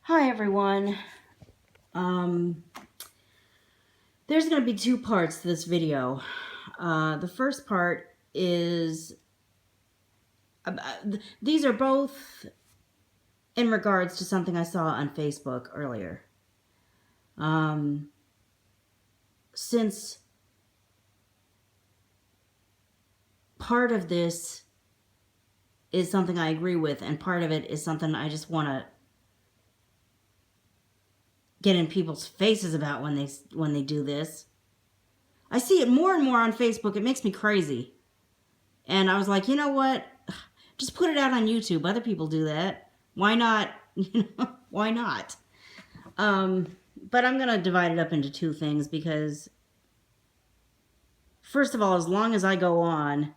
Hi everyone. Um, there's going to be two parts to this video. The first part is these are both in regards to something I saw on Facebook earlier. Since part of this is something I agree with, and part of it is something I just want to get in people's faces about when they do this. I see it more and more on Facebook. It makes me crazy. And I was like, you know what? Just put it out on YouTube. Other people do that. Why not? Why not? But I'm going to divide it up into two things because, first of all, as long as I go on,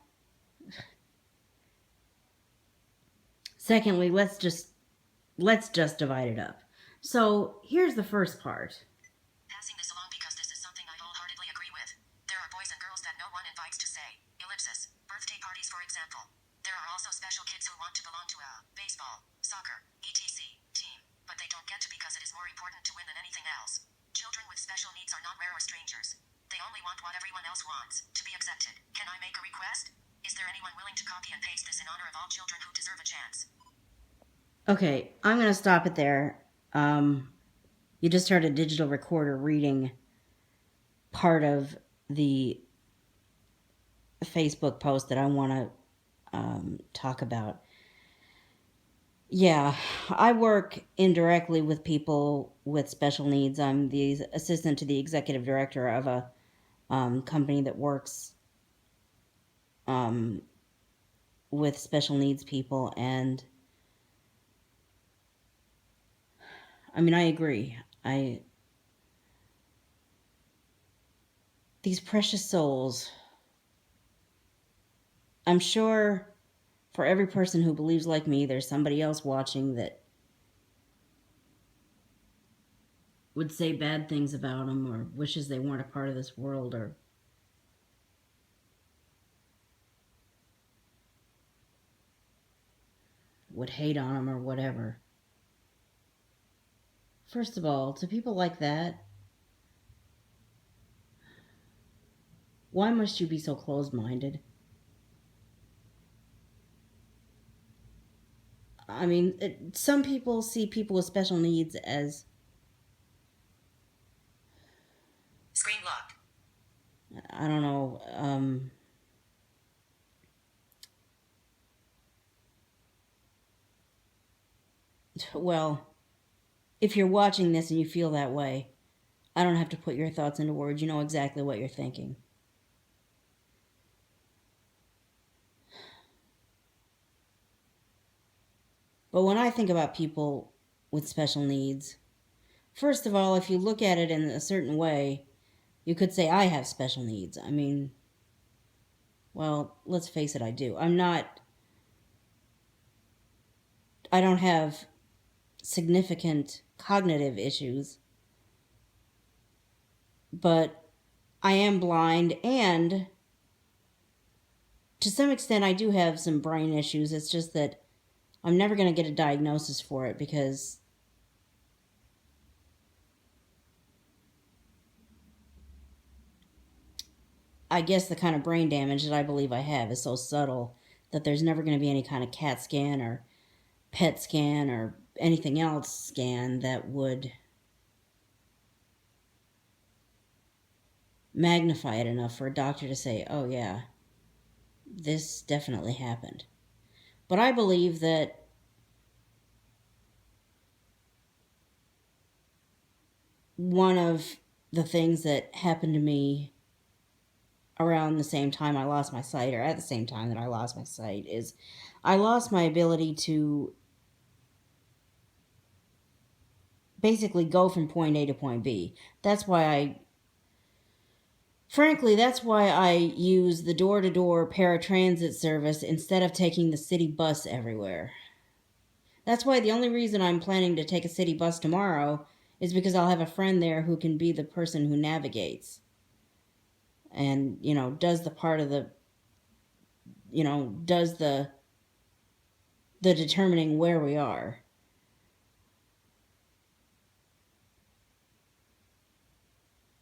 secondly, let's just divide it up. So here's the first part. Passing this along because this is something I wholeheartedly agree with. There are boys and girls that no one invites to say, ellipsis, birthday parties for example. There are also special kids who want to belong to a baseball, soccer, etc. team, but they don't get to because it is more important to win than anything else. Children with special needs are not rare or strangers. They only want what everyone else wants, to be accepted. Can I make a request? Is there anyone willing to copy and paste this in honor of all children who deserve a chance? Okay, I'm going to stop it there. You just heard a digital recorder reading part of the Facebook post that I want to talk about. Yeah, I work indirectly with people with special needs. I'm the assistant to the executive director of a company that works with special needs people, and I mean, I agree. These precious souls, I'm sure for every person who believes like me, there's somebody else watching that would say bad things about them or wishes they weren't a part of this world or would hate on them or whatever. First of all, to people like that, why must you be so closed-minded? I mean, some people see people with special needs as... Screen locked. I don't know, well, if you're watching this and you feel that way, I don't have to put your thoughts into words. You know exactly what you're thinking. But when I think about people with special needs, first of all, if you look at it in a certain way, you could say I have special needs. I mean, well, let's face it, I do. I don't have significant cognitive issues, but I am blind, and to some extent I do have some brain issues. It's just that I'm never going to get a diagnosis for it because I guess the kind of brain damage that I believe I have is so subtle that there's never going to be any kind of CAT scan or PET scan or anything else scan that would magnify it enough for a doctor to say, oh yeah, this definitely happened. But I believe that one of the things that happened to me around the same time I lost my sight, or at the same time that I lost my sight, is I lost my ability to basically go from point A to point B. Frankly, that's why I use the door-to-door paratransit service instead of taking the city bus everywhere. That's why the only reason I'm planning to take a city bus tomorrow is because I'll have a friend there who can be the person who navigates and, does the part of does the determining where we are.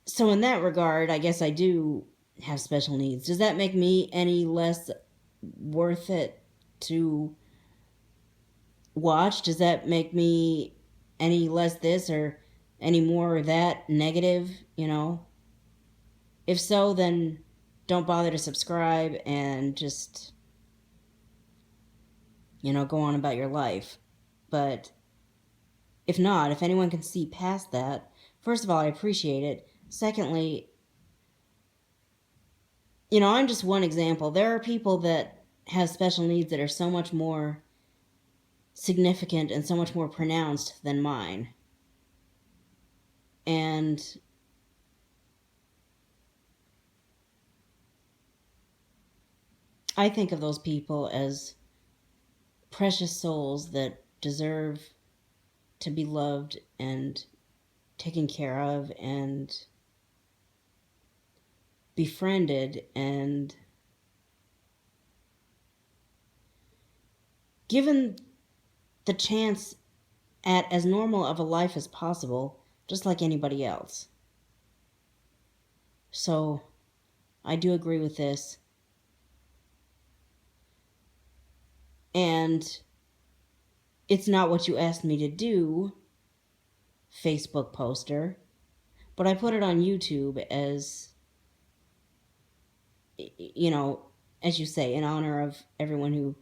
So in that regard, I guess I do have special needs. Does that make me any less worth it to watch? Does that make me any less this or any more that negative, you know? If so, then don't bother to subscribe and just, you know, go on about your life. But if not, if anyone can see past that, first of all, I appreciate it. Secondly, you know, I'm just one example. There are people that have special needs that are so much more significant and so much more pronounced than mine. And I think of those people as precious souls that deserve to be loved and taken care of and befriended and given the chance at as normal of a life as possible, just like anybody else. So, I do agree with this. And it's not what you asked me to do, Facebook poster, but I put it on YouTube as, you know, as you say, in honor of everyone who,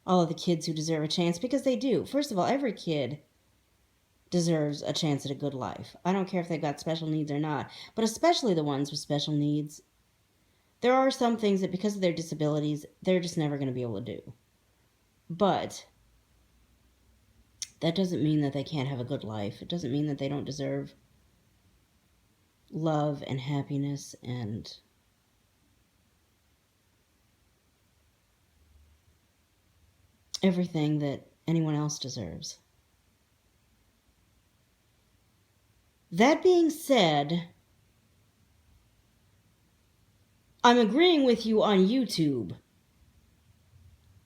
all of the kids who deserve a chance, because they do. First of all, every kid deserves a chance at a good life. I don't care if they've got special needs or not, but especially the ones with special needs. There are some things that because of their disabilities, they're just never going to be able to do. But that doesn't mean that they can't have a good life. It doesn't mean that they don't deserve love and happiness and everything that anyone else deserves. That being said, I'm agreeing with you on YouTube.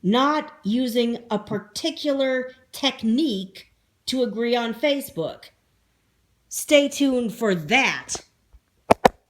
Not using a particular technique to agree on Facebook. Stay tuned for that.